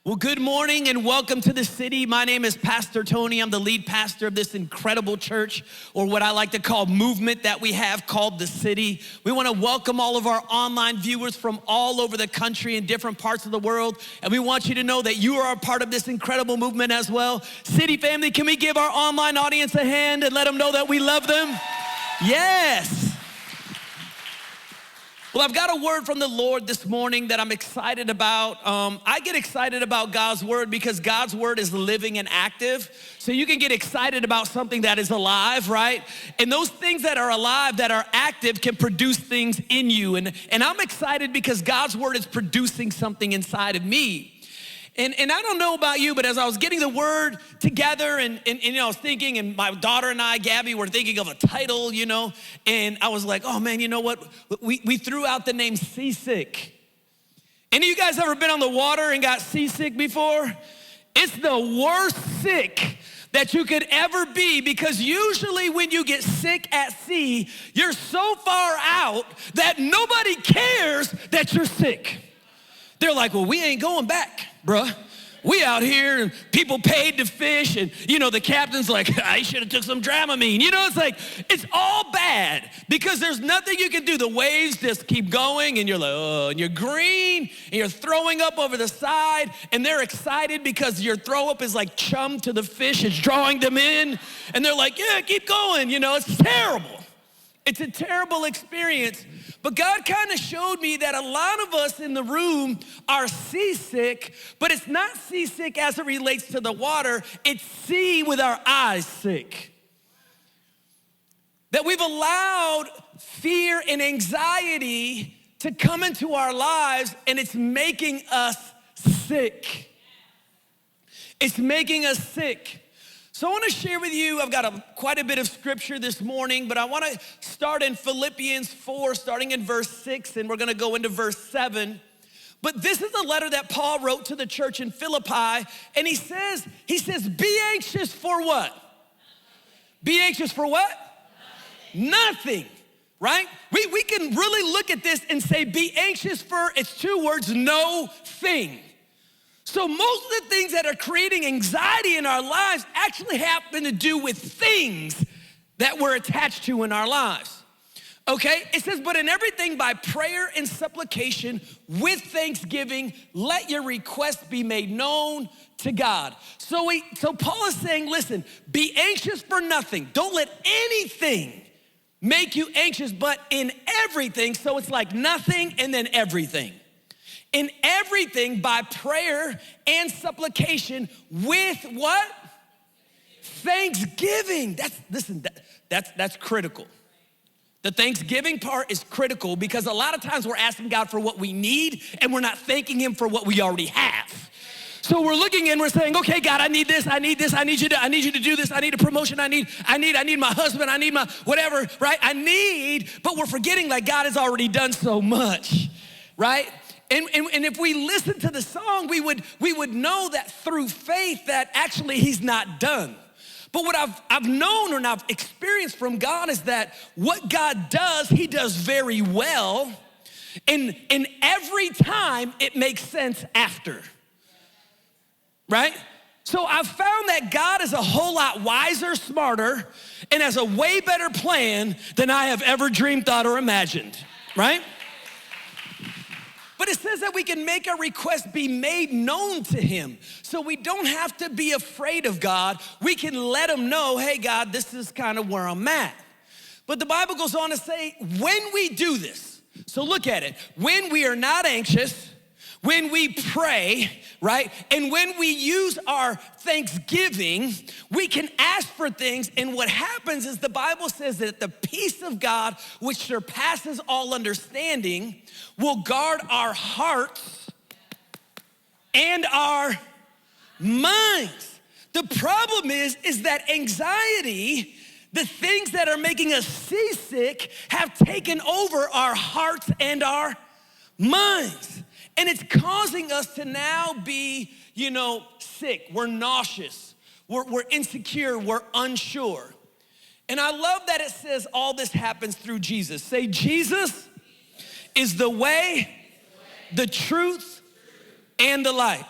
Well, good morning and welcome to the city. My name is Pastor Tony. I'm the lead pastor of this incredible church, or what I like to call movement that we have called the city. We want to welcome all of our online viewers from all over the country and different parts of the world. And we want you to know that you are a part of this incredible movement as well. City family, can we give our online audience a hand and let them know that we love them? Yes. Well, I've got a word from the Lord this morning that I'm excited about. I get excited about God's word because God's word is living and active. So you can get excited about something that is alive, right? And those things that are alive, that are active, can produce things in you. And I'm excited because God's word is producing something inside of me. And I don't know about you, but as I was getting the word together and I was thinking, and my daughter and I, Gabby, were thinking of a title, and I was like, oh man, you know what? We threw out the name Seasick. Any of you guys ever been on the water and got seasick before? It's the worst sick that you could ever be, because usually when you get sick at sea, you're so far out that nobody cares that you're sick. They're like, well, we ain't going back, bruh. We out here and people paid to fish, and the captain's like, I should have took some Dramamine. It's like, it's all bad because there's nothing you can do. The waves just keep going and you're like, oh, and you're green and you're throwing up over the side, and they're excited because your throw up is like chum to the fish. It's drawing them in, and they're like, yeah, keep going. It's terrible. It's a terrible experience. But God kind of showed me that a lot of us in the room are seasick, but it's not seasick as it relates to the water. It's see with our eyes sick. That we've allowed fear and anxiety to come into our lives, and it's making us sick. It's making us sick. So I want to share with you, I've got quite a bit of scripture this morning, but I want to start in Philippians 4, starting in verse 6, and we're going to go into verse 7. But this is a letter that Paul wrote to the church in Philippi, and he says, be anxious for what? Be anxious for what? Nothing, right? We can really look at this and say, be anxious for, it's two words, no thing. So most of the things that are creating anxiety in our lives actually happen to do with things that we're attached to in our lives. Okay, it says, but in everything by prayer and supplication with thanksgiving, let your requests be made known to God. So Paul is saying, listen, be anxious for nothing. Don't let anything make you anxious, but in everything. So it's like nothing and then everything. In everything by prayer and supplication with what? Thanksgiving. That's critical. The thanksgiving part is critical because a lot of times we're asking God for what we need and we're not thanking him for what we already have. So we're looking and we're saying, okay, God, I need this, I need this, I need you to do this, I need a promotion, I need my husband, I need my whatever, right? But we're forgetting like God has already done so much, right? And if we listen to the song, we would know that through faith that actually he's not done. But what I've known and I've experienced from God is that what God does, he does very well. And every time it makes sense after, right? So I've found that God is a whole lot wiser, smarter, and has a way better plan than I have ever dreamed, thought, or imagined, right? But it says that we can make our request be made known to him. So we don't have to be afraid of God. We can let him know, hey, God, this is kind of where I'm at. But the Bible goes on to say, when we do this, so look at it, when we are not anxious, when we pray, right, and when we use our thanksgiving, we can ask for things, and what happens is the Bible says that the peace of God, which surpasses all understanding, will guard our hearts and our minds. The problem is that anxiety, the things that are making us seasick, have taken over our hearts and our minds. And it's causing us to now be, sick. We're nauseous. We're insecure. We're unsure. And I love that it says all this happens through Jesus. Say, Jesus is the way, the truth, and the light.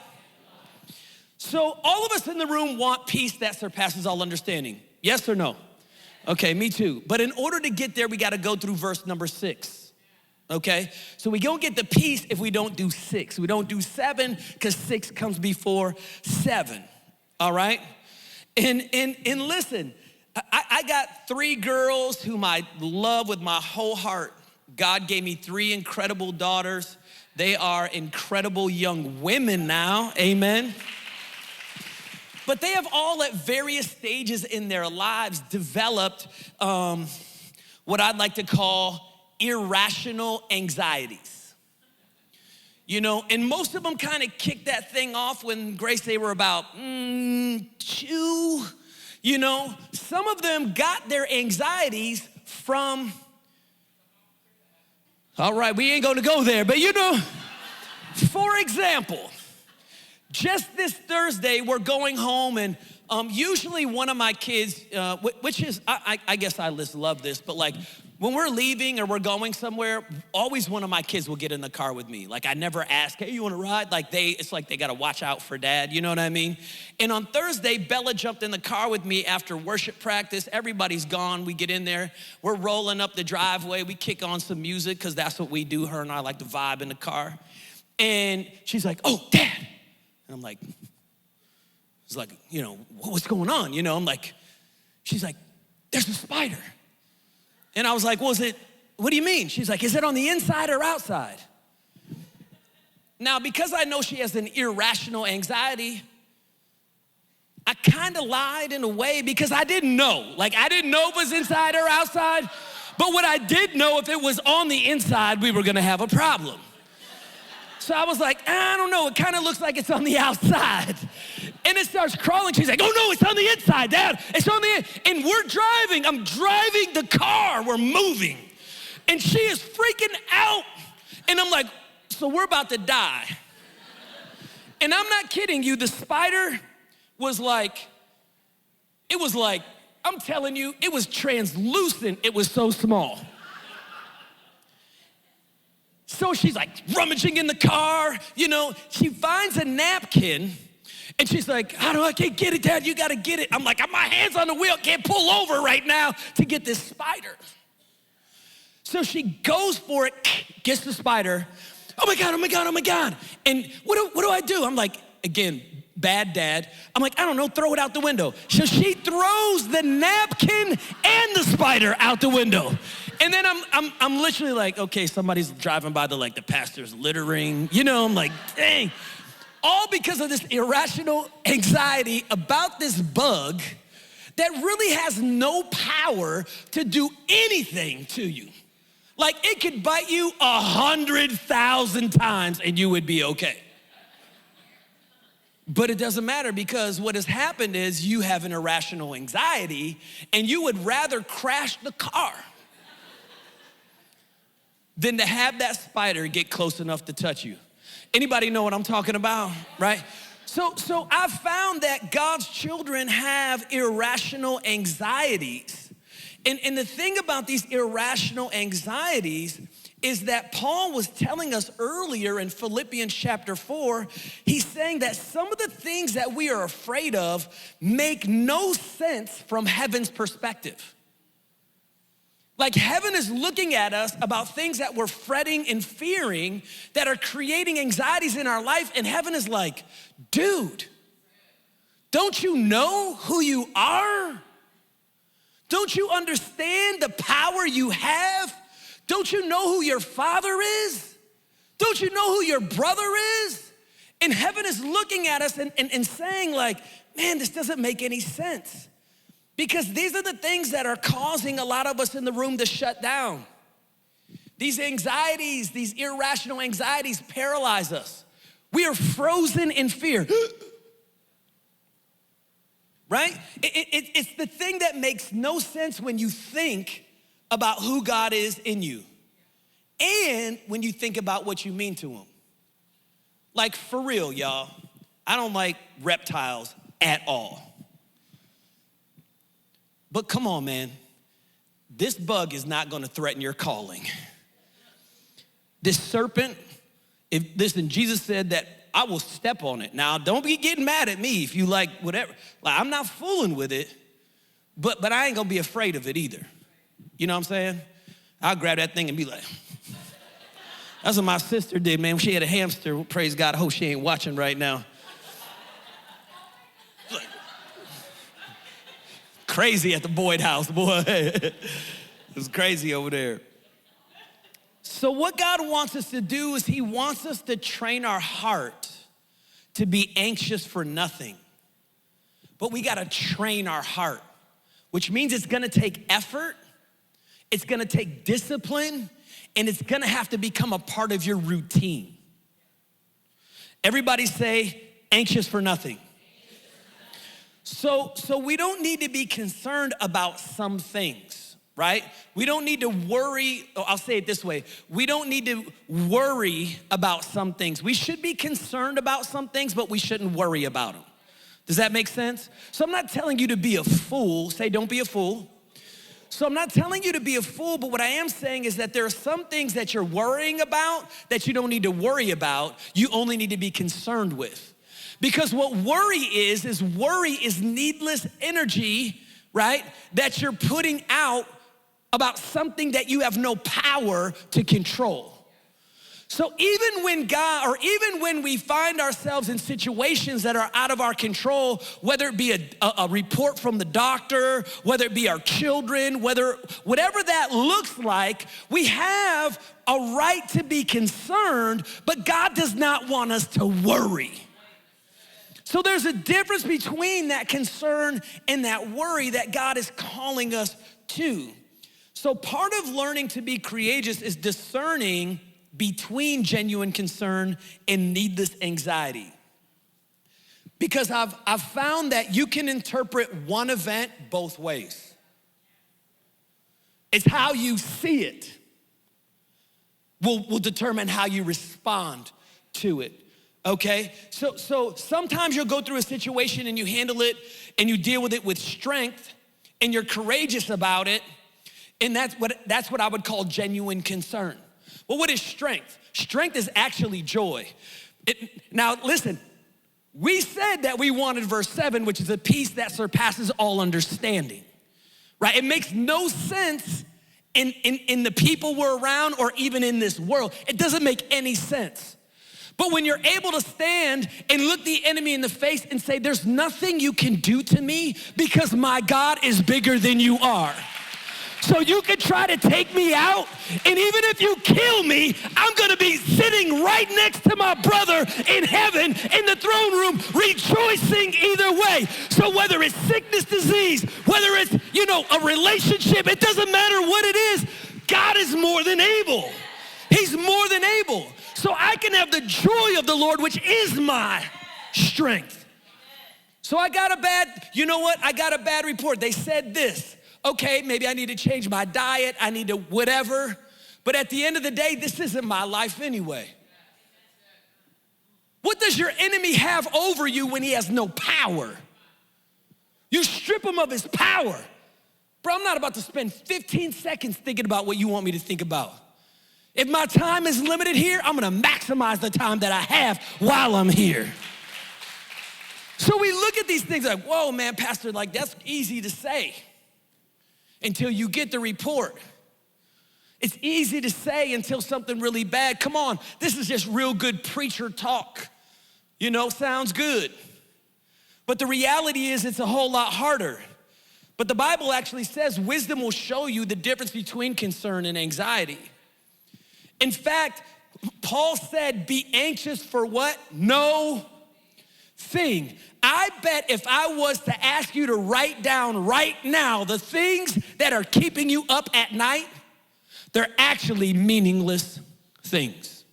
So all of us in the room want peace that surpasses all understanding. Yes or no? Okay, me too. But in order to get there, we got to go through verse number 6. Okay? So we don't get the peace if we don't do 6. We don't do 7 because 6 comes before 7. All right? And listen, I got 3 girls whom I love with my whole heart. God gave me 3 incredible daughters. They are incredible young women now. Amen. But they have all at various stages in their lives developed what I'd like to call irrational anxieties. You know, and most of them kind of kicked that thing off when, Grace, they were about 2. You know, some of them got their anxieties from, all right, we ain't gonna go there, but you know, for example, just this Thursday, we're going home, and usually one of my kids, which is, I guess I just love this, but like when we're leaving or we're going somewhere, always one of my kids will get in the car with me. Like I never ask, hey, you wanna ride? Like it's like they gotta watch out for dad, you know what I mean? And on Thursday, Bella jumped in the car with me after worship practice. Everybody's gone, we get in there, we're rolling up the driveway, we kick on some music, because that's what we do, her and I like to vibe in the car. And she's like, oh, Dad. And I'm like, it's like, you know, what's going on? You know, I'm like, she's like, there's a spider. And I was like, well, what do you mean? She's like, is it on the inside or outside? Now, because I know she has an irrational anxiety, I kind of lied in a way because I didn't know. Like, I didn't know if it was inside or outside. But what I did know, if it was on the inside, we were gonna have a problem. So I was like, I don't know, it kind of looks like it's on the outside. And it starts crawling. She's like, oh no, it's on the inside, Dad. It's on the and we're driving. I'm driving the car. We're moving. And she is freaking out. And I'm like, so we're about to die. And I'm not kidding you, the spider was like, I'm telling you, it was translucent. It was so small. So she's like rummaging in the car, you know, she finds a napkin and she's like, I can't get it, Dad, you gotta get it. I'm like, my hand's on the wheel, can't pull over right now to get this spider. So she goes for it, gets the spider. Oh my God, oh my God, oh my God. And what do I do? I'm like, again, bad dad. I'm like, I don't know, throw it out the window. So she throws the napkin and the spider out the window. And then I'm literally like, okay, somebody's driving by the pastor's littering. You know, I'm like, dang. All because of this irrational anxiety about this bug that really has no power to do anything to you. Like it could bite you 100,000 times and you would be okay. But it doesn't matter because what has happened is you have an irrational anxiety and you would rather crash the car than to have that spider get close enough to touch you. Anybody know what I'm talking about, right? So I've found that God's children have irrational anxieties. And the thing about these irrational anxieties is that Paul was telling us earlier in Philippians chapter 4, he's saying that some of the things that we are afraid of make no sense from heaven's perspective. Like heaven is looking at us about things that we're fretting and fearing that are creating anxieties in our life, and heaven is like, dude, don't you know who you are? Don't you understand the power you have? Don't you know who your father is? Don't you know who your brother is? And heaven is looking at us and saying like, man, this doesn't make any sense. Because these are the things that are causing a lot of us in the room to shut down. These anxieties, these irrational anxieties paralyze us. We are frozen in fear. Right? It's the thing that makes no sense when you think about who God is in you and when you think about what you mean to him. Like for real, y'all, I don't like reptiles at all. But come on, man, this bug is not gonna threaten your calling. This serpent, listen, Jesus said that I will step on it. Now, don't be getting mad at me if you like whatever. Like, I'm not fooling with it, but I ain't gonna be afraid of it either. You know what I'm saying? I'll grab that thing and be like, that's what my sister did, man. She had a hamster, praise God. I hope she ain't watching right now. Like, crazy at the Boyd house, boy. It was crazy over there. So what God wants us to do is he wants us to train our heart to be anxious for nothing. But we gotta train our heart, which means it's gonna take effort, it's gonna take discipline, and it's gonna have to become a part of your routine. Everybody say, anxious for nothing. So we don't need to be concerned about some things, right? We don't need to worry, I'll say it this way. We don't need to worry about some things. We should be concerned about some things, but we shouldn't worry about them. Does that make sense? So I'm not telling you to be a fool. Say, don't be a fool. So I'm not telling you to be a fool, but what I am saying is that there are some things that you're worrying about that you don't need to worry about. You only need to be concerned with. Because what worry is needless energy, right? That you're putting out about something that you have no power to control. So even when we find ourselves in situations that are out of our control, whether it be a report from the doctor, whether it be our children, whatever that looks like, we have a right to be concerned, but God does not want us to worry. So there's a difference between that concern and that worry that God is calling us to. So part of learning to be courageous is discerning between genuine concern and needless anxiety. Because I've found that you can interpret one event both ways. It's how you see it will determine how you respond to it, okay? So sometimes you'll go through a situation and you handle it and you deal with it with strength and you're courageous about it, and that's what I would call genuine concern. Well, what is strength? Strength is actually joy. Now, listen, we said that we wanted verse 7, which is a peace that surpasses all understanding, right? It makes no sense in the people we're around or even in this world. It doesn't make any sense. But when you're able to stand and look the enemy in the face and say, there's nothing you can do to me because my God is bigger than you are. So you can try to take me out, and even if you kill me, I'm gonna be sitting right next to my brother in heaven in the throne room, rejoicing either way. So whether it's sickness, disease, whether it's, a relationship, it doesn't matter what it is, God is more than able. He's more than able. So I can have the joy of the Lord, which is my strength. So I got a bad report. They said this. Okay, maybe I need to change my diet, I need to whatever, but at the end of the day, this isn't my life anyway. What does your enemy have over you when he has no power? You strip him of his power. Bro, I'm not about to spend 15 seconds thinking about what you want me to think about. If my time is limited here, I'm gonna maximize the time that I have while I'm here. So we look at these things like, whoa, man, Pastor, like that's easy to say. Until you get the report. It's easy to say until something really bad. Come on, this is just real good preacher talk. Sounds good. But the reality is it's a whole lot harder. But the Bible actually says wisdom will show you the difference between concern and anxiety. In fact, Paul said, be anxious for what? No thing. I bet if I was to ask you to write down right now the things that are keeping you up at night, they're actually meaningless things.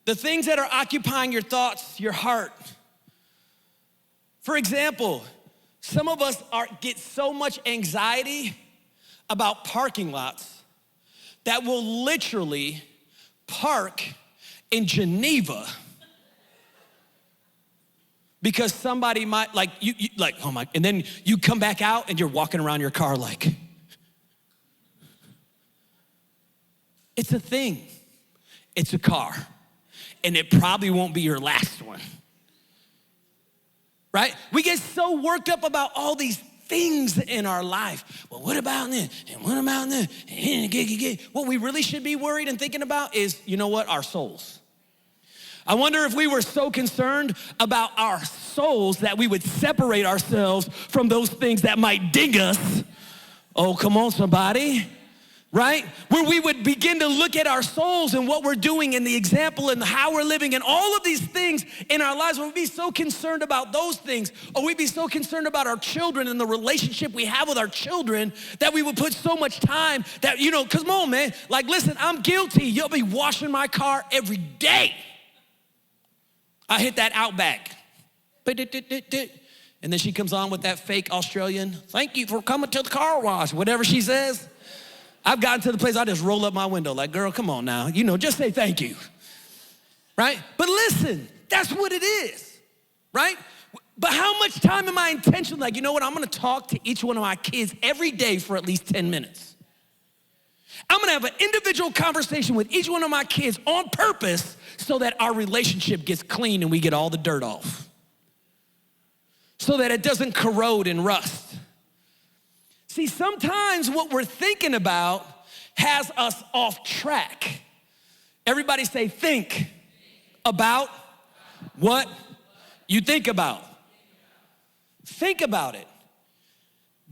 The things that are occupying your thoughts, your heart. For example, some of us get so much anxiety about parking lots that we'll literally park in Geneva because somebody might, oh my, and then you come back out and you're walking around your car like, it's a thing. It's a car. and it probably won't be your last one. Right? We get so worked up about all these things in our life. Well, what about this? And what about this? And what we really should be worried and thinking about is, you know what? Our souls. I wonder if we were so concerned about our souls that we would separate ourselves from those things that might ding us. Oh, come on, somebody. Right? Where we would begin to look at our souls and what we're doing and the example and how we're living and all of these things in our lives. We'd be so concerned about those things, or we'd be so concerned about our children and the relationship we have with our children that we would put so much time that, you know, come on, man. Like, listen, I'm guilty. You'll be washing my car every day. I hit that Outback. And then she comes on with that fake Australian, thank you for coming to the car wash, whatever she says. I've gotten to the place I just roll up my window like, girl, come on now. You know, just say thank you, right? But listen, that's what it is, right? But how much time am I intentionally, like, you know what? I'm gonna talk to each one of my kids every day for at least 10 minutes. I'm gonna have an individual conversation with each one of my kids on purpose so that our relationship gets clean and we get all the dirt off. So that it doesn't corrode and rust. See, sometimes what we're thinking about has us off track. Everybody say, think about what you think about. Think about it.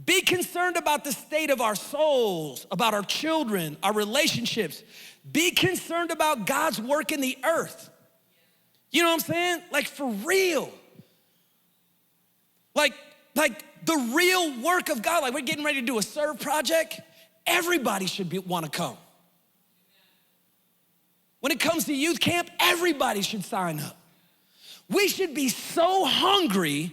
Be concerned about the state of our souls, about our children, our relationships. Be concerned about God's work in the earth. You know what I'm saying? Like, for real. Like the real work of God. Like, we're getting ready to do a serve project. Everybody should want to come. When it comes to youth camp, everybody should sign up. We should be so hungry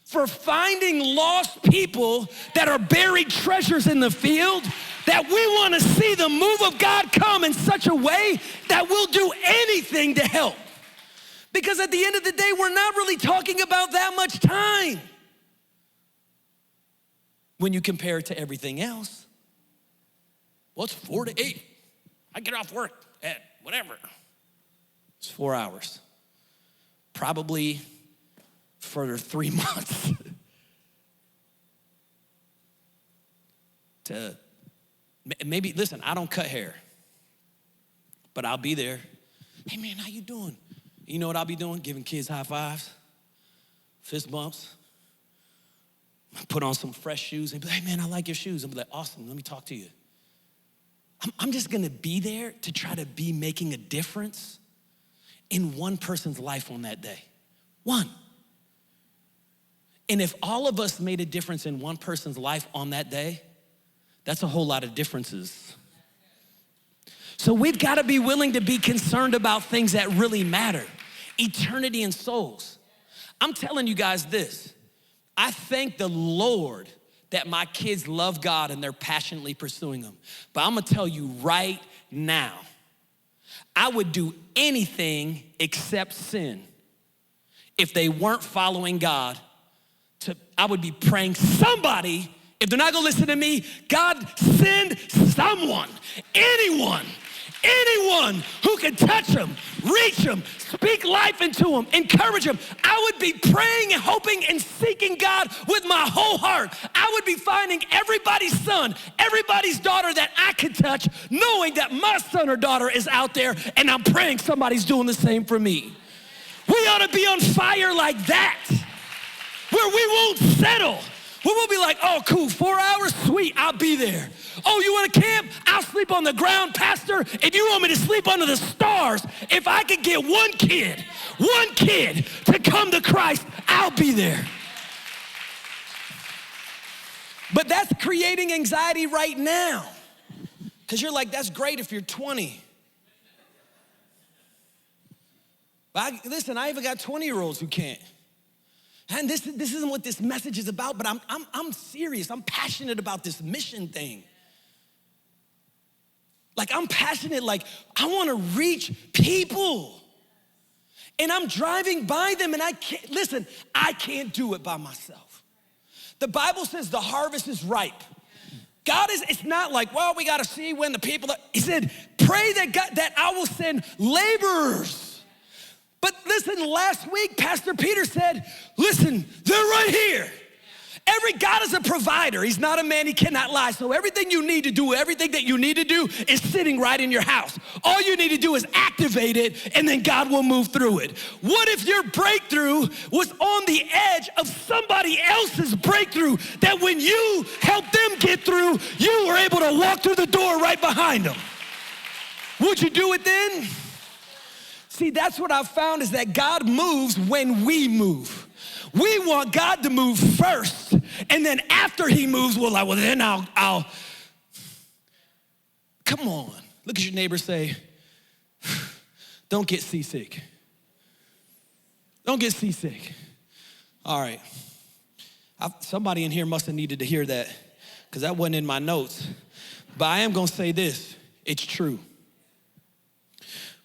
for finding lost people that are buried treasures in the field that we want to see the move of God come in such a way that we'll do anything to help. Because at the end of the day, we're not really talking about that much time when you compare it to everything else. Well, it's 4 to 8. I get off work at whatever. It's 4 hours. Probably for 3 months. To maybe, listen, I don't cut hair, but I'll be there. Hey man, how you doing? You know what I'll be doing? Giving kids high fives, fist bumps. Put on some fresh shoes and be like, hey man, I like your shoes. And be like, awesome, let me talk to you. I'm just gonna be there to try to be making a difference in one person's life on that day. One. And if all of us made a difference in one person's life on that day, that's a whole lot of differences. So we've gotta be willing to be concerned about things that really matter. Eternity and souls. I'm telling you guys this. I thank the Lord that my kids love God and they're passionately pursuing Him. But I'm gonna tell you right now, I would do anything except sin if they weren't following God. I would be praying somebody, if they're not gonna listen to me, God, send someone, anyone who can touch them, reach them, speak life into them, encourage them. I would be praying and hoping and seeking God with my whole heart. I would be finding everybody's son, everybody's daughter that I could touch, knowing that my son or daughter is out there and I'm praying somebody's doing the same for me. We ought to be on fire like that, where we won't settle. We will be like, oh, cool, 4 hours, sweet, I'll be there. Oh, you want to camp? I'll sleep on the ground, Pastor. If you want me to sleep under the stars, if I could get one kid to come to Christ, I'll be there. But that's creating anxiety right now. Because you're like, that's great if you're 20. But listen, I even got 20-year-olds who can't. And this isn't what this message is about, but I'm serious. I'm passionate about this mission thing. Like, I'm passionate, like, I want to reach people. And I'm driving by them and I can't do it by myself. The Bible says the harvest is ripe. It's not like, well, we got to see when the people, He said, pray that I will send laborers But listen, last week, Pastor Peter said, listen, they're right here. God is a provider. He's not a man, he cannot lie. So everything you need to do, everything that you need to do is sitting right in your house. All you need to do is activate it, and then God will move through it. What if your breakthrough was on the edge of somebody else's breakthrough, that when you helped them get through, you were able to walk through the door right behind them? Would you do it then? See, that's what I've found, is that God moves when we move. We want God to move first, and then after he moves, we're like, well, then I'll. Come on. Look at your neighbor, say, don't get seasick. Don't get seasick. All right. Somebody in here must have needed to hear that, because that wasn't in my notes. But I am going to say this. It's true.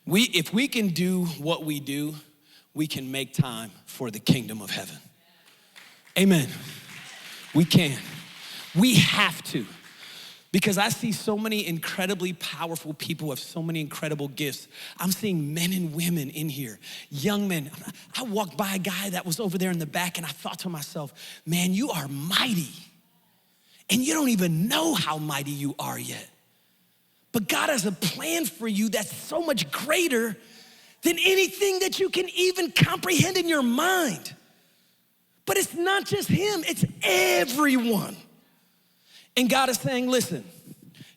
If we can do what we do, we can make time for the kingdom of heaven. Amen. We can. We have to. Because I see so many incredibly powerful people with so many incredible gifts. I'm seeing men and women in here, young men. I walked by a guy that was over there in the back, and I thought to myself, man, you are mighty. And you don't even know how mighty you are yet. But God has a plan for you that's so much greater than anything that you can even comprehend in your mind. But it's not just him, it's everyone. And God is saying, listen,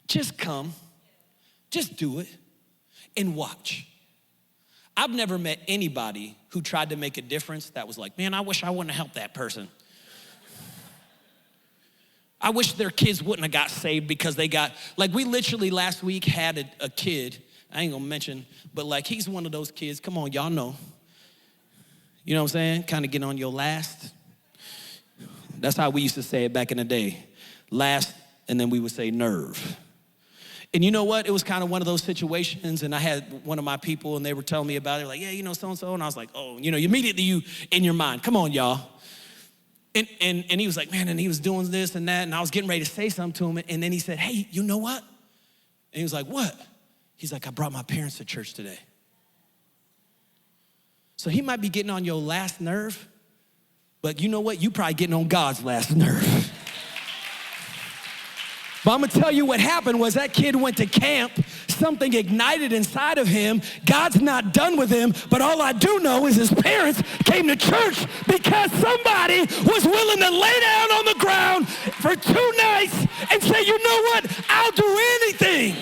just come, just do it, and watch. I've never met anybody who tried to make a difference that was like, man, I wish I wouldn't have helped that person. I wish their kids wouldn't have got saved because they got, like we literally last week had a kid, I ain't gonna mention, but like he's one of those kids, come on, y'all know. You know what I'm saying? Kind of get on your last. That's how we used to say it back in the day. Last, and then we would say nerve. And you know what? It was kind of one of those situations, and I had one of my people, and they were telling me about it, like, yeah, you know, so-and-so, and I was like, oh, you know, immediately you, in your mind, come on, y'all. And he was like, man, and he was doing this and that, and I was getting ready to say something to him, and then he said, hey, you know what? And he was like, what? He's like, I brought my parents to church today. So he might be getting on your last nerve, but you know what? You probably getting on God's last nerve. But I'm gonna tell you what happened was that kid went to camp, something ignited inside of him. God's not done with him, but all I do know is his parents came to church because somebody was willing to lay down on the ground for 2 nights and say, you know what? I'll do anything.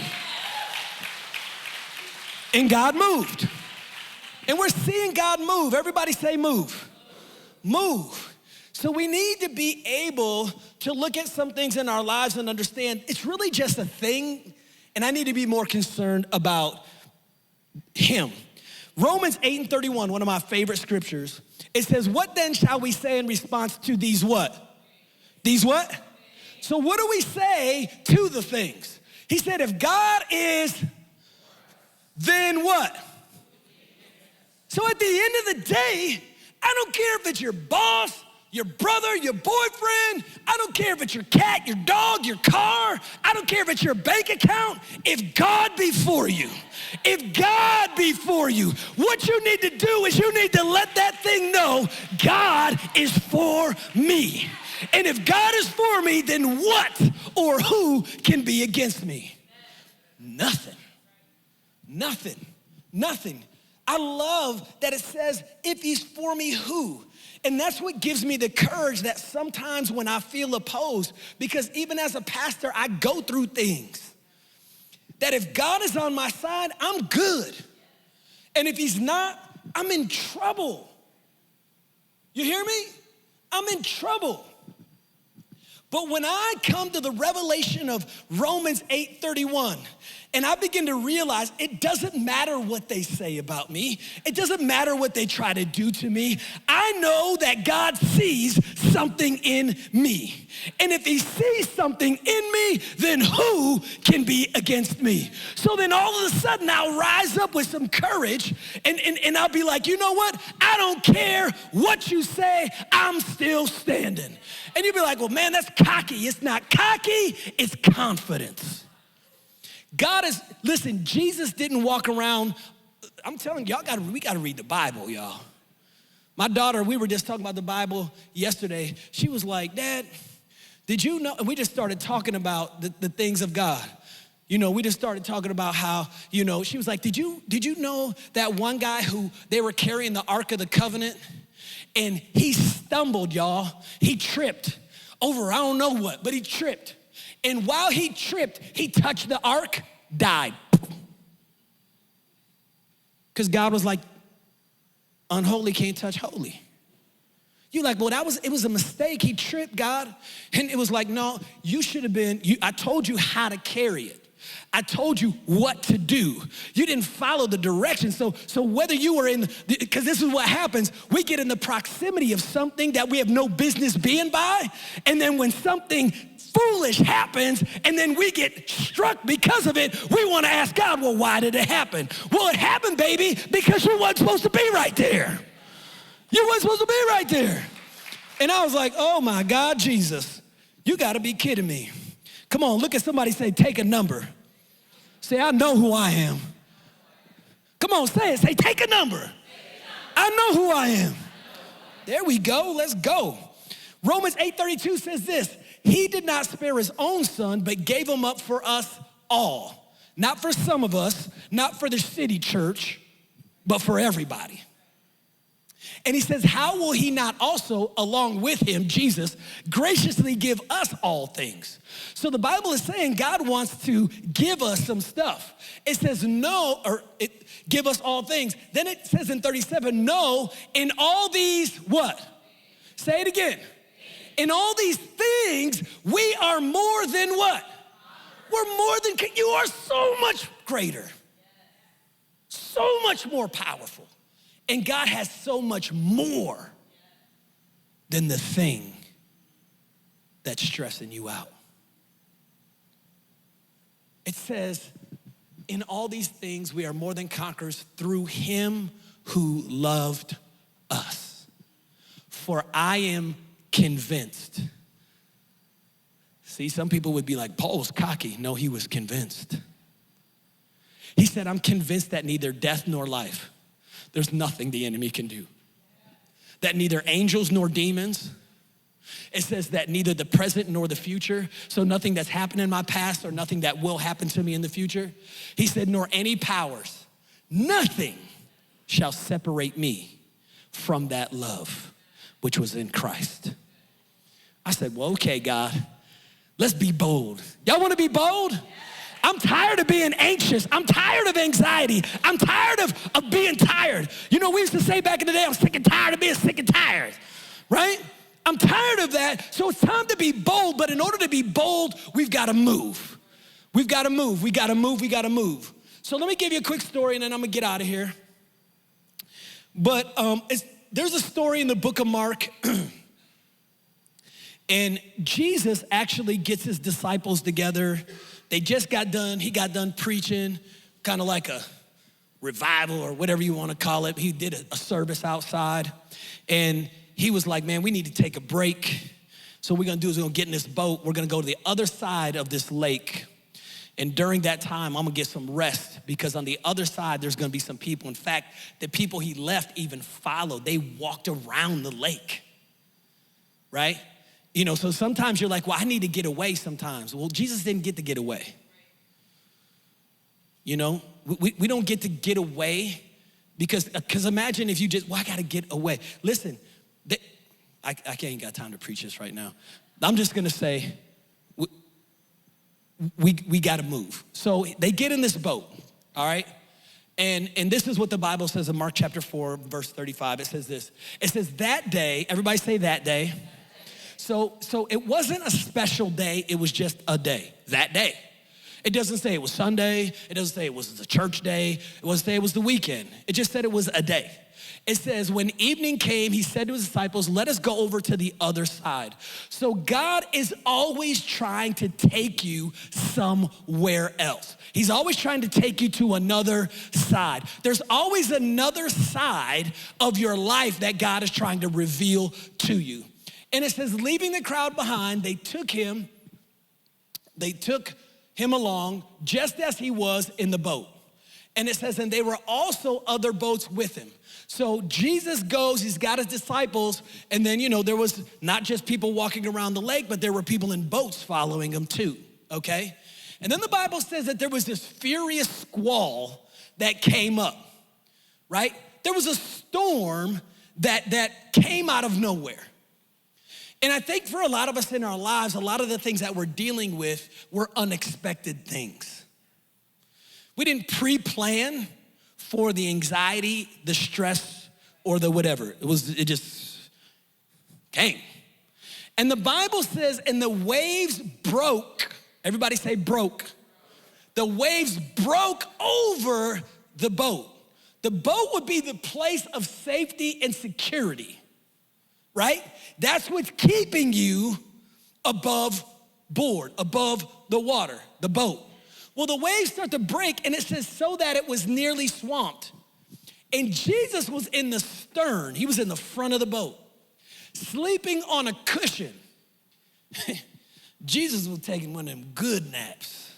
And God moved. And we're seeing God move. Everybody say move. Move. So we need to be able to look at some things in our lives and understand it's really just a thing, and I need to be more concerned about him. Romans 8:31, one of my favorite scriptures, it says, what then shall we say in response to these what? These what? So what do we say to the things? He said, if God is, then what? So at the end of the day, I don't care if it's your boss, your brother, your boyfriend, I don't care if it's your cat, your dog, your car, I don't care if it's your bank account. If God be for you, if God be for you, what you need to do is you need to let that thing know God is for me. And if God is for me, then what or who can be against me? Nothing, nothing, nothing. I love that it says, if he's for me, who? And that's what gives me the courage that sometimes when I feel opposed, because even as a pastor, I go through things, that if God is on my side, I'm good. And if he's not, I'm in trouble. You hear me? I'm in trouble. But when I come to the revelation of Romans 8:31, and I begin to realize it doesn't matter what they say about me. It doesn't matter what they try to do to me. I know that God sees something in me. And if he sees something in me, then who can be against me? So then all of a sudden I'll rise up with some courage and I'll be like, you know what? I don't care what you say, I'm still standing. And you'll be like, well, man, that's cocky. It's not cocky, it's confidence. God is, listen, Jesus didn't walk around I'm telling y'all, we gotta read the Bible, y'all. My daughter, we were just talking about the Bible yesterday. She was like, Dad, did you know? And we just started talking about the things of God. You know, we just started talking about how, you know, she was like, did you know that one guy who they were carrying the Ark of the Covenant and he stumbled, y'all. He tripped over, I don't know what, but he tripped. And while he tripped, he touched the Ark, died. Because God was like, unholy can't touch holy. You're like, well, it was a mistake. He tripped, God. And it was like, no, you should have been, I told you how to carry it. I told you what to do. You didn't follow the directions. So whether you were because this is what happens, we get in the proximity of something that we have no business being by, and then when something foolish happens, and then we get struck because of it, we want to ask God, well, why did it happen? Well, it happened, baby, because you weren't supposed to be right there. You weren't supposed to be right there. And I was like, oh my God, Jesus, you gotta be kidding me. Come on, look at somebody, say, take a number. Say, I know who I am. Come on, say it, say, take a number. I know who I am. There we go, let's go. Romans 8:32 says this, he did not spare his own son, but gave him up for us all. Not for some of us, not for the city church, but for everybody. And he says, how will he not also, along with him, Jesus, graciously give us all things? So the Bible is saying God wants to give us some stuff. It says give us all things. Then it says in 37, no, in all these what? Say it again. In all these things, we are more than what? We're more than, you are so much greater. So much more powerful. And God has so much more than the thing that's stressing you out. It says, in all these things, we are more than conquerors through him who loved us. For I am convinced. See, some people would be like, Paul was cocky. No, he was convinced. He said, I'm convinced that neither death nor life, there's nothing the enemy can do. That neither angels nor demons. It says that neither the present nor the future, so nothing that's happened in my past or nothing that will happen to me in the future. He said, nor any powers, nothing shall separate me from that love which was in Christ. I said, well, okay, God, let's be bold. Y'all wanna be bold? I'm tired of being anxious. I'm tired of anxiety. I'm tired of being tired. You know, we used to say back in the day, I'm sick and tired of being sick and tired, right? I'm tired of that, so it's time to be bold, but in order to be bold, we've gotta move. We've gotta move, we gotta move, we gotta move. So let me give you a quick story and then I'm gonna get out of here. But there's a story in the book of Mark and Jesus actually gets his disciples together. They just he got done preaching, kind of like a revival or whatever you want to call it. He did a service outside and he was like, man, we need to take a break. So what we're gonna do is we're gonna get in this boat. We're gonna go to the other side of this lake. And during that time, I'm gonna get some rest because on the other side, there's gonna be some people. In fact, the people he left even followed. They walked around the lake, right? You know, so sometimes you're like, well, I need to get away sometimes. Well, Jesus didn't get to get away. You know, we don't get to get away because imagine if you just, well, I gotta get away. Listen, I ain't got time to preach this right now. I'm just gonna say, we gotta move. So they get in this boat, all right? And this is what the Bible says in Mark chapter 4, verse 35. It says this, it says that day, everybody say that day. So it wasn't a special day, it was just a day, that day. It doesn't say it was Sunday, it doesn't say it was the church day, it doesn't say it was the weekend. It just said it was a day. It says, when evening came, he said to his disciples, let us go over to the other side. So God is always trying to take you somewhere else. He's always trying to take you to another side. There's always another side of your life that God is trying to reveal to you. And it says, leaving the crowd behind, they took him along just as he was in the boat. And it says, and they were also other boats with him. So Jesus goes, he's got his disciples, and then, there was not just people walking around the lake, but there were people in boats following him too, okay? And then the Bible says that there was this furious squall that came up, right? There was a storm that came out of nowhere. And I think for a lot of us in our lives, a lot of the things that we're dealing with were unexpected things. We didn't pre-plan for the anxiety, the stress, or the whatever. It just came. And the Bible says, and the waves broke. Everybody say broke. The waves broke over the boat. The boat would be the place of safety and security, right? That's what's keeping you above board, above the water, the boat. Well, the waves start to break, and it says, so that it was nearly swamped. And Jesus was in the stern. He was in the front of the boat, sleeping on a cushion. Jesus was taking one of them good naps.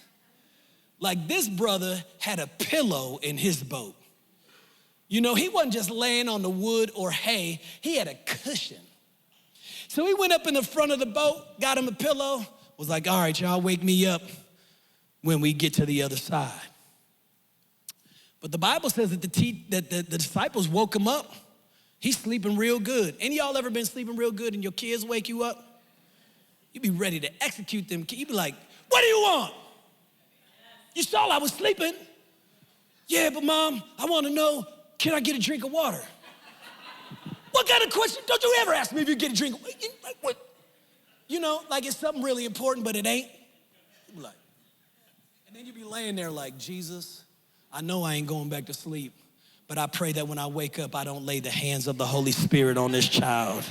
Like this brother had a pillow in his boat. He wasn't just laying on the wood or hay. He had a cushion. So he went up in the front of the boat, got him a pillow, was like, all right, y'all, wake me up when we get to the other side. But the Bible says that the disciples woke him up. He's sleeping real good. Any of y'all ever been sleeping real good and your kids wake you up? You be ready to execute them. You be like, what do you want? You saw I was sleeping. Yeah, but Mom, I want to know, can I get a drink of water? What kind of question? Don't you ever ask me if you get a drink of water? Like what? Like it's something really important, but it ain't. You be like, and then you be laying there like, Jesus, I know I ain't going back to sleep, but I pray that when I wake up, I don't lay the hands of the Holy Spirit on this child.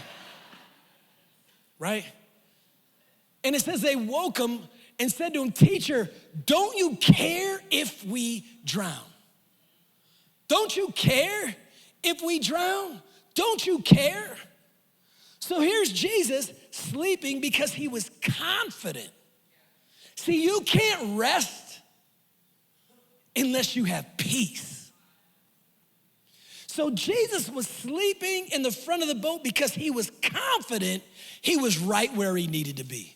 Right? And it says they woke him and said to him, teacher, don't you care if we drown? Don't you care if we drown? Don't you care? So here's Jesus sleeping because he was confident. See, you can't rest unless you have peace. So Jesus was sleeping in the front of the boat because he was confident he was right where he needed to be.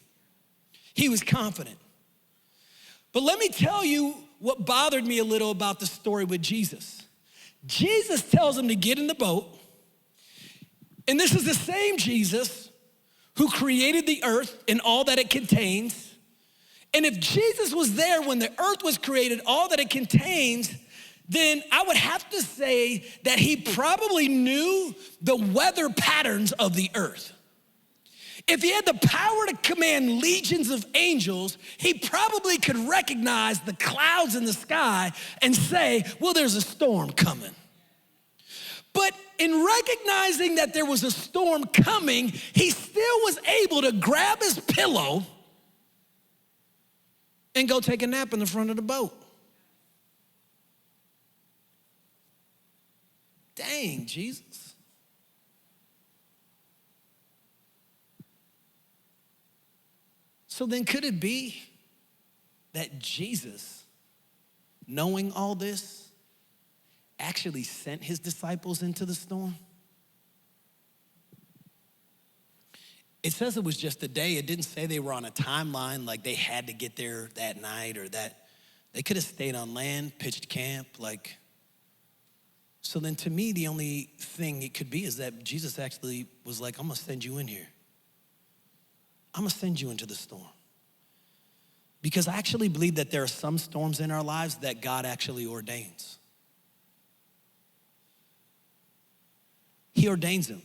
He was confident. But let me tell you what bothered me a little about the story with Jesus. Jesus tells him to get in the boat, and this is the same Jesus who created the earth and all that it contains. And if Jesus was there when the earth was created, all that it contains, then I would have to say that he probably knew the weather patterns of the earth. If he had the power to command legions of angels, he probably could recognize the clouds in the sky and say, well, there's a storm coming. But in recognizing that there was a storm coming, he still was able to grab his pillow and go take a nap in the front of the boat. Dang, Jesus. So then could it be that Jesus, knowing all this, actually sent his disciples into the storm? It says it was just a day. It didn't say they were on a timeline, like they had to get there that night or that. They could have stayed on land, pitched camp, like. So then to me, the only thing it could be is that Jesus actually was like, I'm gonna send you in here. I'm gonna send you into the storm. Because I actually believe that there are some storms in our lives that God actually ordains. He ordains them.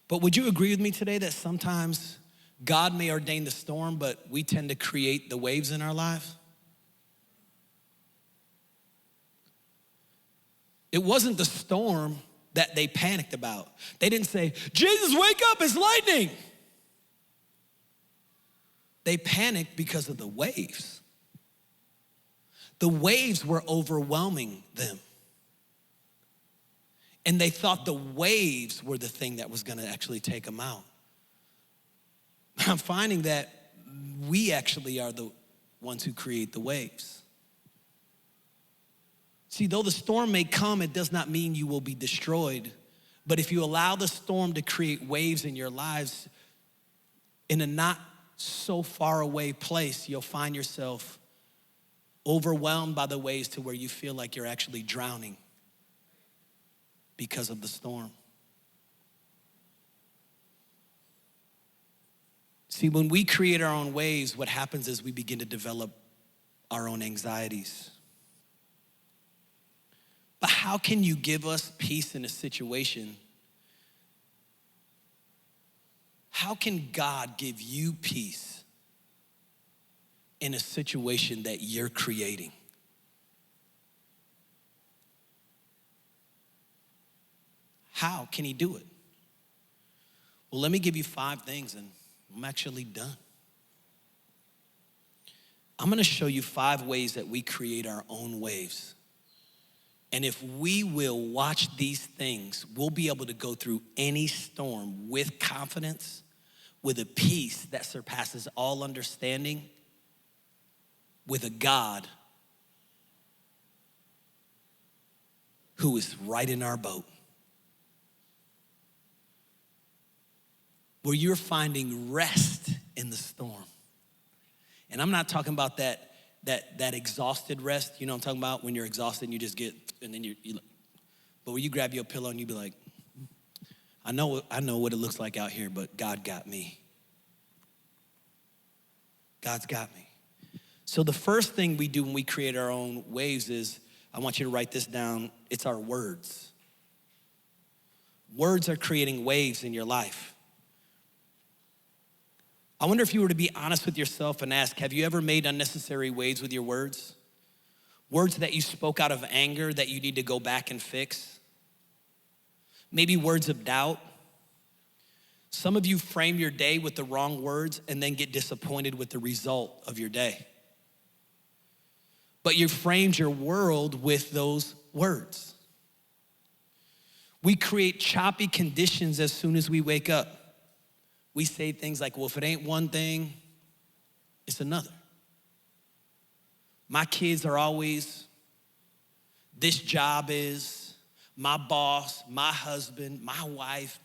But would you agree with me today that sometimes God may ordain the storm, but we tend to create the waves in our lives? It wasn't the storm that they panicked about. They didn't say, Jesus, wake up, it's lightning. They panicked because of the waves. The waves were overwhelming them. And they thought the waves were the thing that was gonna actually take them out. I'm finding that we actually are the ones who create the waves. See, though the storm may come, it does not mean you will be destroyed. But if you allow the storm to create waves in your lives, in a not so far away place, you'll find yourself overwhelmed by the waves to where you feel like you're actually drowning because of the storm. See, when we create our own waves, what happens is we begin to develop our own anxieties. But how can you give us peace in a situation? How can God give you peace in a situation that you're creating? How can he do it? Well, let me give you 5 things and I'm actually done. I'm gonna show you 5 ways that we create our own waves. And if we will watch these things, we'll be able to go through any storm with confidence, with a peace that surpasses all understanding, with a God who is right in our boat. Where you're finding rest in the storm. And I'm not talking about that exhausted rest. You know what I'm talking about? When you're exhausted and you just get, and then but when you grab your pillow and you be like, I know what it looks like out here, but God got me. God's got me. So the first thing we do when we create our own waves is, I want you to write this down, it's our words. Words are creating waves in your life. I wonder if you were to be honest with yourself and ask, have you ever made unnecessary waves with your words? Words that you spoke out of anger that you need to go back and fix? Maybe words of doubt. Some of you frame your day with the wrong words and then get disappointed with the result of your day. But you framed your world with those words. We create choppy conditions as soon as we wake up. We say things like, well, if it ain't one thing, it's another. My kids are always, this job is, my boss, my husband, my wife,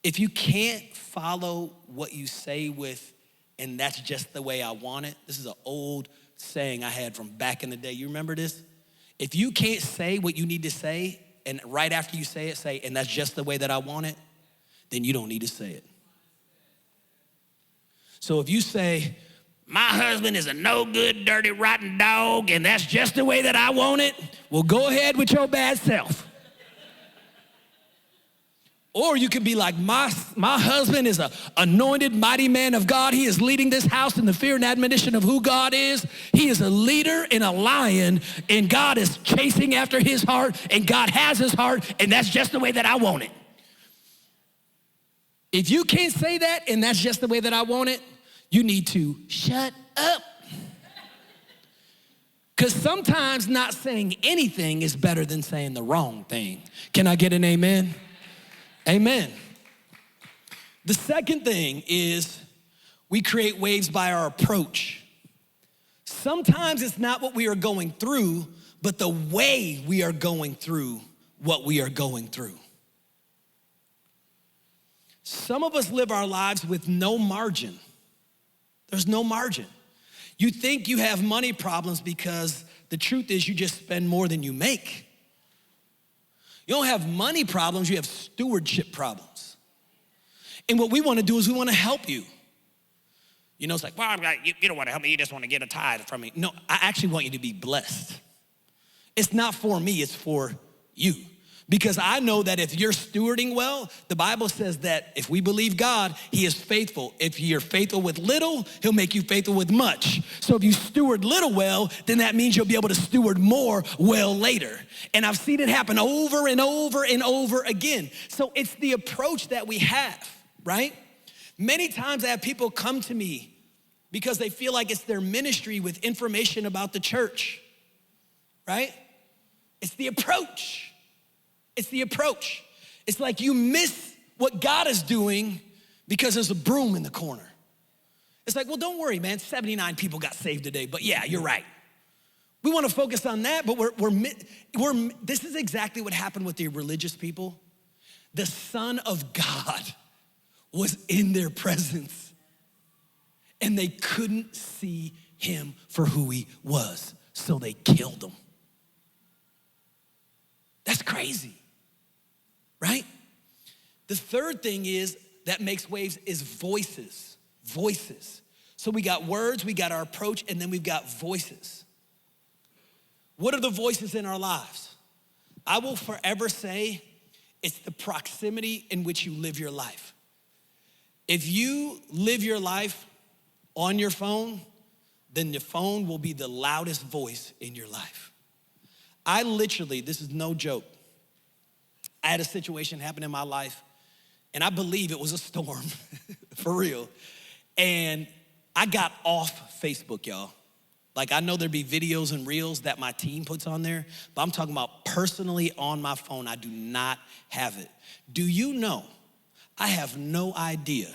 If you can't follow what you say with, and that's just the way I want it, this is an old saying I had from back in the day. You remember this? If you can't say what you need to say, and right after you say it, and that's just the way that I want it, then you don't need to say it. So if you say, my husband is a no good, dirty, rotten dog, and that's just the way that I want it, well, go ahead with your bad self. Or you could be like, my husband is an anointed, mighty man of God. He is leading this house in the fear and admonition of who God is. He is a leader and a lion, and God is chasing after his heart, and God has his heart, and that's just the way that I want it. If you can't say that, and that's just the way that I want it, you need to shut up. Because sometimes not saying anything is better than saying the wrong thing. Can I get an amen? Amen. The second thing is we create waves by our approach. Sometimes it's not what we are going through, but the way we are going through what we are going through. Some of us live our lives with no margin. There's no margin. You think you have money problems because the truth is you just spend more than you make. You don't have money problems, you have stewardship problems. And what we want to do is we want to help you. You know, it's like, well, you don't want to help me, you just want to get a tithe from me. No, I actually want you to be blessed. It's not for me, it's for you. Because I know that if you're stewarding well, the Bible says that if we believe God, he is faithful. If you're faithful with little, he'll make you faithful with much. So if you steward little well, then that means you'll be able to steward more well later. And I've seen it happen over and over and over again. So it's the approach that we have, right? Many times I have people come to me because they feel like it's their ministry with information about the church, right? It's the approach. It's the approach. It's like you miss what God is doing because there's a broom in the corner. It's like, well, don't worry, man. 79 people got saved today, but yeah, you're right. We want to focus on that, but this is exactly what happened with the religious people. The Son of God was in their presence, and they couldn't see him for who he was, so they killed him. That's crazy, right? The third thing is that makes waves is voices. Voices. So we got words, we got our approach, and then we've got voices. What are the voices in our lives? I will forever say it's the proximity in which you live your life. If you live your life on your phone, then the phone will be the loudest voice in your life. I literally, this is no joke, I had a situation happen in my life, and I believe it was a storm, for real. And I got off Facebook, y'all. Like, I know there'd be videos and reels that my team puts on there, but I'm talking about personally on my phone, I do not have it. Do you know, I have no idea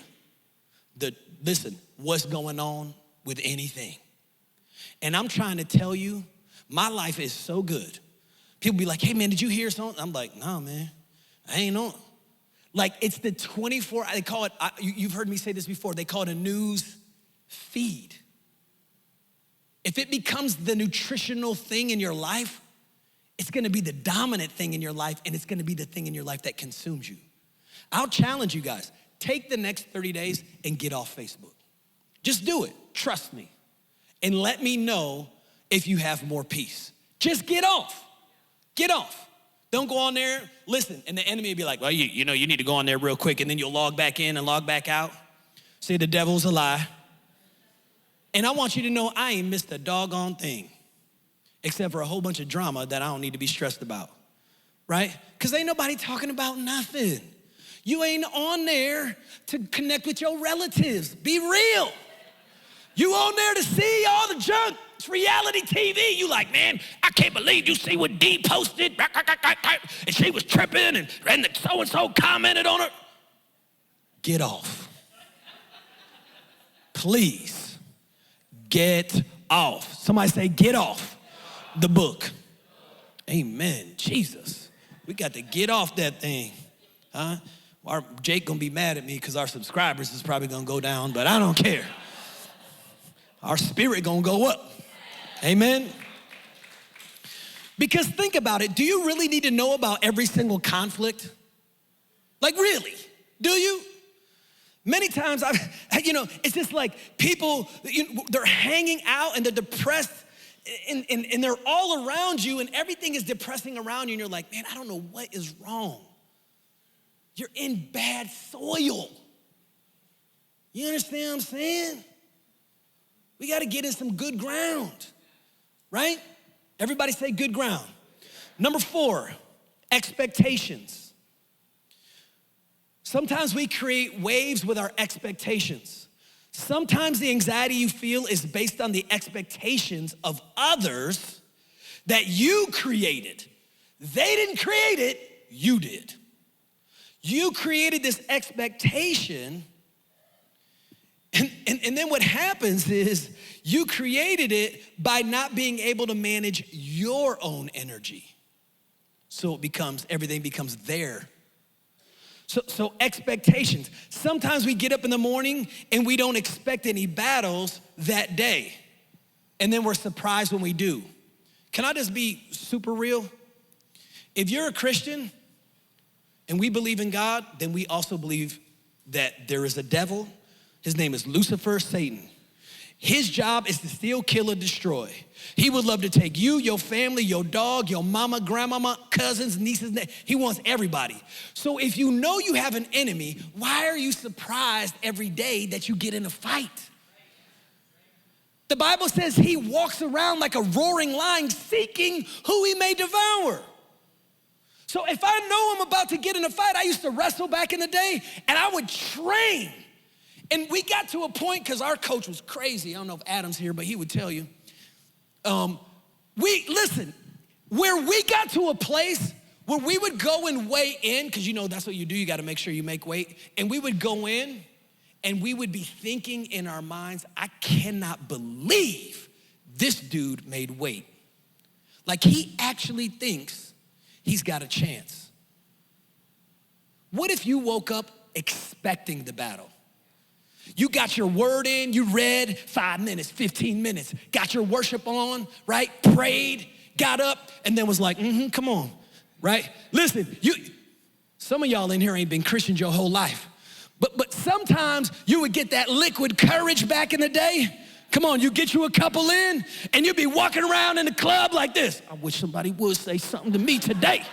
what's going on with anything. And I'm trying to tell you, my life is so good. People be like, hey man, did you hear something? I'm like, nah man, I ain't on. Like, it's the 24, they call it, you've heard me say this before, they call it a news feed. If it becomes the nutritional thing in your life, it's gonna be the dominant thing in your life, and it's gonna be the thing in your life that consumes you. I'll challenge you guys, take the next 30 days and get off Facebook. Just do it, trust me. And let me know if you have more peace. Just get off, get off. Don't go on there, listen, and the enemy will be like, well, you know, you need to go on there real quick, and then you'll log back in and log back out. Say the devil's a lie. And I want you to know I ain't missed a doggone thing except for a whole bunch of drama that I don't need to be stressed about, right? Because ain't nobody talking about nothing. You ain't on there to connect with your relatives. Be real. You on there to see all the junk. It's reality TV. You like, man, I can't believe you see what Dee posted. And she was tripping and the so-and-so commented on her. Get off. Please. Get off. Somebody say, get off the book. Amen. Jesus. We got to get off that thing. Huh? Jake gonna be mad at me because our subscribers is probably gonna go down, but I don't care. Our spirit gonna go up. Amen. Because think about it. Do you really need to know about every single conflict? Like, really? Do you? Many times, it's just like people, they're hanging out and they're depressed and they're all around you and everything is depressing around you and you're like, man, I don't know what is wrong. You're in bad soil. You understand what I'm saying? We got to get in some good ground, right? Everybody say good ground. Number 4, expectations. Sometimes we create waves with our expectations. Sometimes the anxiety you feel is based on the expectations of others that you created. They didn't create it, you did. You created this expectation, and then what happens is you created it by not being able to manage your own energy. So everything becomes there. So expectations. Sometimes we get up in the morning and we don't expect any battles that day. And then we're surprised when we do. Can I just be super real? If you're a Christian and we believe in God, then we also believe that there is a devil. His name is Lucifer, Satan. His job is to steal, kill, and destroy. He would love to take you, your family, your dog, your mama, grandmama, cousins, nieces. He wants everybody. So if you know you have an enemy, why are you surprised every day that you get in a fight? The Bible says he walks around like a roaring lion seeking who he may devour. So if I know I'm about to get in a fight, I used to wrestle back in the day and I would train. And we got to a point, because our coach was crazy. I don't know if Adam's here, but he would tell you. Where we got to a place where we would go and weigh in, because that's what you do. You got to make sure you make weight. And we would go in and we would be thinking in our minds, I cannot believe this dude made weight. Like he actually thinks he's got a chance. What if you woke up expecting the battle? You got your word in, you read 5 minutes, 15 minutes, got your worship on, right? Prayed, got up, and then was like, come on, right? Listen, some of y'all in here ain't been Christians your whole life, but sometimes you would get that liquid courage back in the day. Come on, you get you a couple in, and you'd be walking around in the club like this. I wish somebody would say something to me today,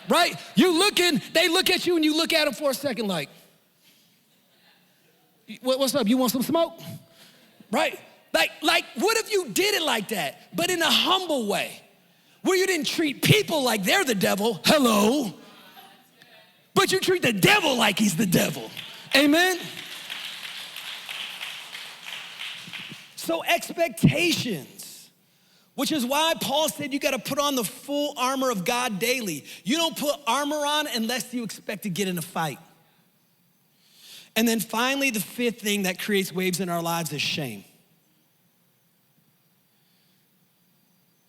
right? They look at you, and you look at them for a second like, what's up, you want some smoke? Right? Like, what if you did it like that, but in a humble way, where you didn't treat people like they're the devil, hello, but you treat the devil like he's the devil, amen? So expectations, which is why Paul said you gotta put on the full armor of God daily. You don't put armor on unless you expect to get in a fight. And then finally, the fifth thing that creates waves in our lives is shame.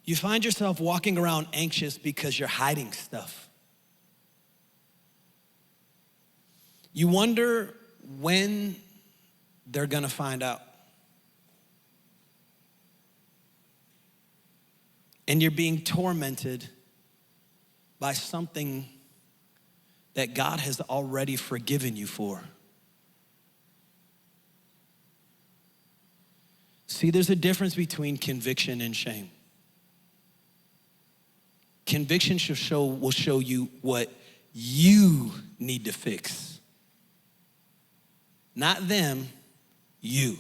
You find yourself walking around anxious because you're hiding stuff. You wonder when they're gonna find out. And you're being tormented by something that God has already forgiven you for. See, there's a difference between conviction and shame. Conviction will show you what you need to fix. Not them, you.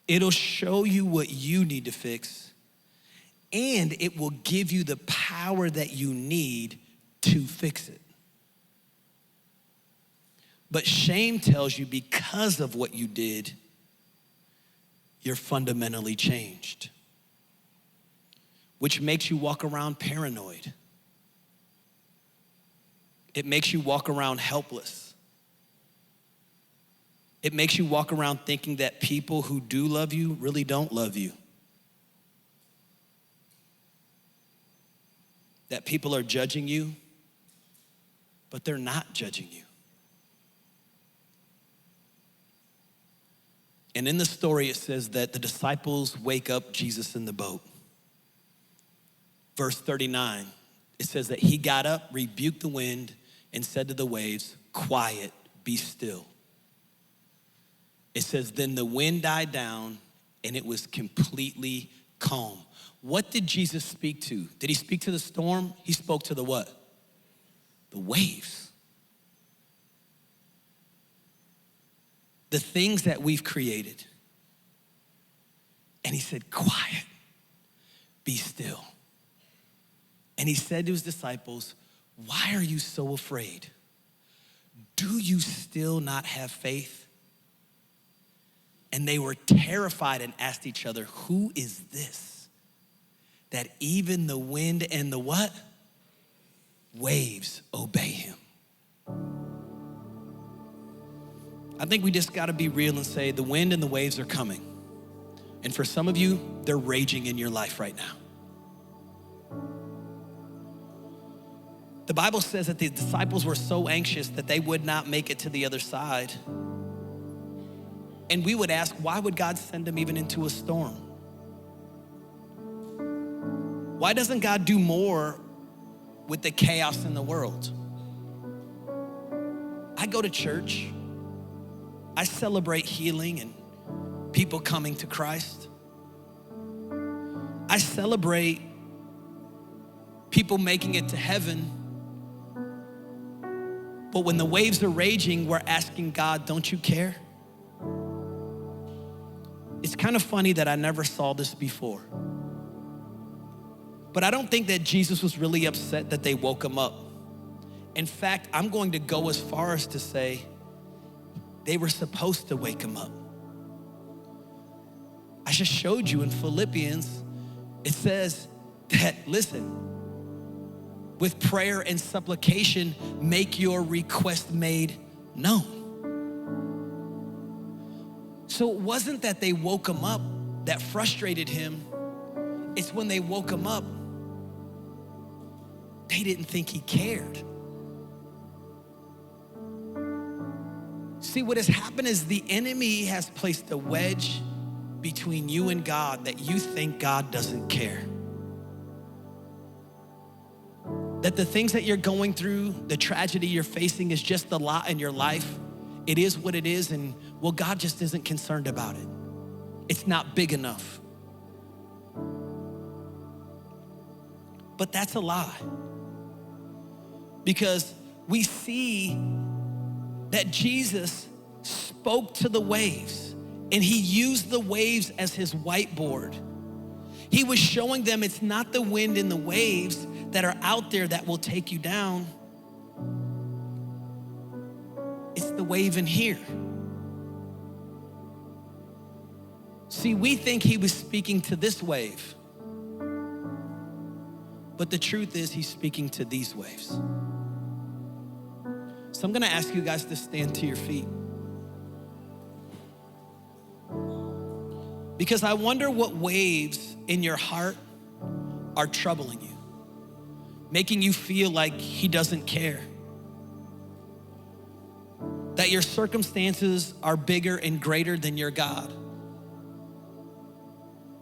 It'll show you what you need to fix, and it will give you the power that you need to fix it. But shame tells you because of what you did, you're fundamentally changed, which makes you walk around paranoid. It makes you walk around helpless. It makes you walk around thinking that people who do love you really don't love you. That people are judging you, but they're not judging you. And in the story, it says that the disciples wake up Jesus in the boat. Verse 39, it says that he got up, rebuked the wind, and said to the waves, "Quiet, be still." It says, then the wind died down, and it was completely calm. What did Jesus speak to? Did he speak to the storm? He spoke to the what? The waves. The things that we've created. And he said, quiet, be still. And he said to his disciples, why are you so afraid? Do you still not have faith? And they were terrified and asked each other, who is this? That even the wind and the what? Waves obey him. I think we just gotta be real and say the wind and the waves are coming. And for some of you, they're raging in your life right now. The Bible says that the disciples were so anxious that they would not make it to the other side. And we would ask, why would God send them even into a storm? Why doesn't God do more with the chaos in the world? I go to church. I celebrate healing and people coming to Christ. I celebrate people making it to heaven. But when the waves are raging, we're asking God, don't you care? It's kind of funny that I never saw this before. But I don't think that Jesus was really upset that they woke him up. In fact, I'm going to go as far as to say they were supposed to wake him up. I just showed you in Philippians, it says that, listen, with prayer and supplication, make your request made known. So it wasn't that they woke him up that frustrated him. It's when they woke him up, they didn't think he cared. See, what has happened is the enemy has placed a wedge between you and God that you think God doesn't care. That the things that you're going through, the tragedy you're facing is just the lot in your life. It is what it is, and well, God just isn't concerned about it. It's not big enough. But that's a lie. Because we see that Jesus spoke to the waves, and he used the waves as his whiteboard. He was showing them it's not the wind and the waves that are out there that will take you down. It's the wave in here. See, we think he was speaking to this wave, but the truth is he's speaking to these waves. So I'm gonna ask you guys to stand to your feet. Because I wonder what waves in your heart are troubling you, making you feel like he doesn't care. That your circumstances are bigger and greater than your God.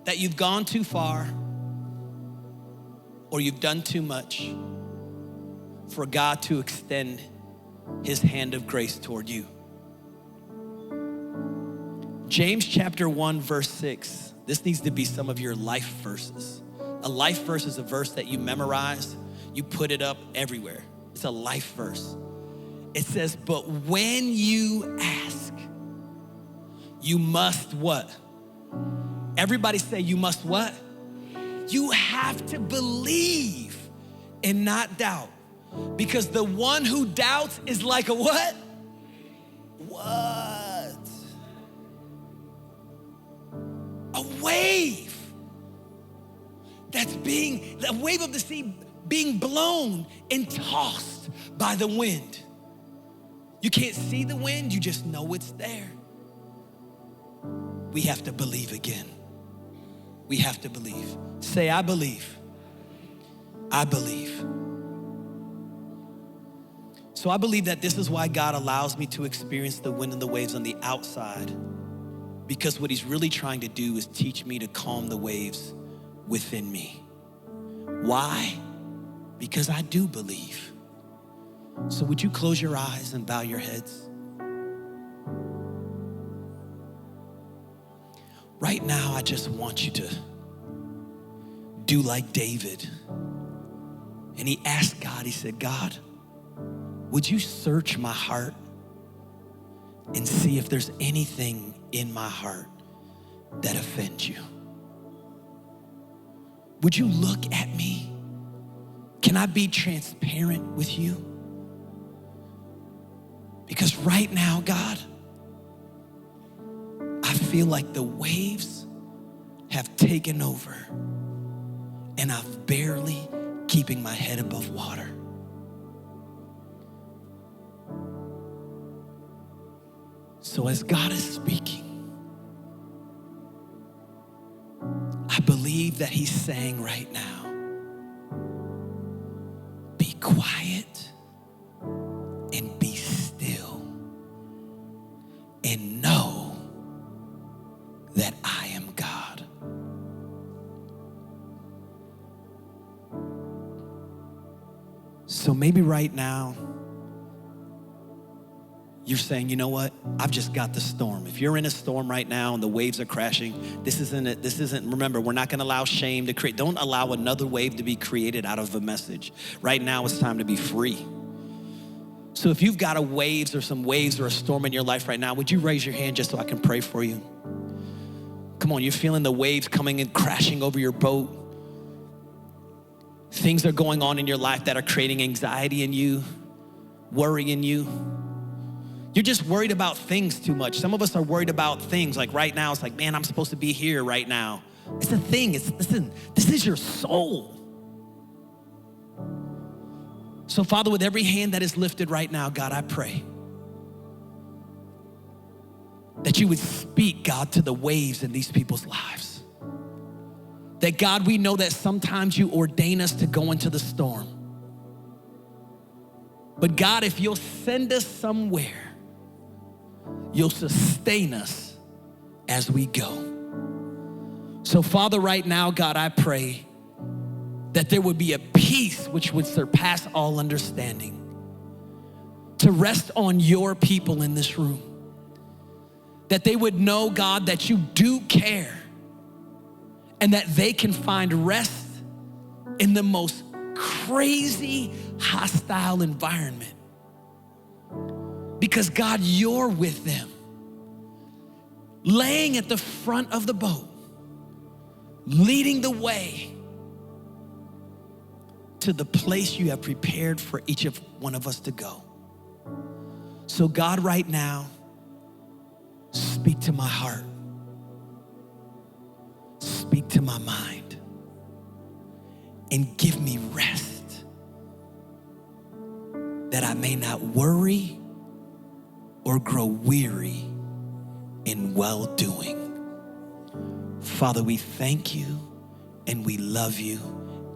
That you've gone too far or you've done too much for God to extend his hand of grace toward you. James chapter 1, verse 6. This needs to be some of your life verses. A life verse is a verse that you memorize, you put it up everywhere. It's a life verse. It says, but when you ask, you must what? Everybody say you must what? You have to believe and not doubt. Because the one who doubts is like a what? What? A wave a wave of the sea being blown and tossed by the wind. You can't see the wind, you just know it's there. We have to believe again. We have to believe. Say, I believe. I believe. So I believe that this is why God allows me to experience the wind and the waves on the outside, because what he's really trying to do is teach me to calm the waves within me. Why? Because I do believe. So would you close your eyes and bow your heads? Right now, I just want you to do like David. And he asked God, he said, God, would you search my heart and see if there's anything in my heart that offends you? Would you look at me? Can I be transparent with you? Because right now, God, I feel like the waves have taken over and I'm barely keeping my head above water. So as God is speaking, I believe that he's saying right now, be quiet and be still and know that I am God. So maybe right now, you're saying, you know what? I've just got the storm. If you're in a storm right now and the waves are crashing, this isn't, remember, we're not gonna allow shame to create, don't allow another wave to be created out of a message. Right now it's time to be free. So if you've got some waves or a storm in your life right now, would you raise your hand just so I can pray for you? Come on, you're feeling the waves coming and crashing over your boat. Things are going on in your life that are creating anxiety in you, worry in you. You're just worried about things too much. Some of us are worried about things like right now, it's like, man, I'm supposed to be here right now. It's a thing, listen, this is your soul. So Father, with every hand that is lifted right now, God, I pray that you would speak, God, to the waves in these people's lives. that God, we know that sometimes you ordain us to go into the storm. But God, if you'll send us somewhere, you'll sustain us as we go. So Father, right now, God, I pray that there would be a peace which would surpass all understanding to rest on your people in this room. That they would know, God, that you do care and that they can find rest in the most crazy, hostile environment. Because God, you're with them, laying at the front of the boat, leading the way to the place you have prepared for each of one of us to go. So God, right now, speak to my heart. Speak to my mind. And give me rest that I may not worry or grow weary in well-doing. Father, we thank you and we love you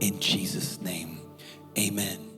in Jesus' name. Amen.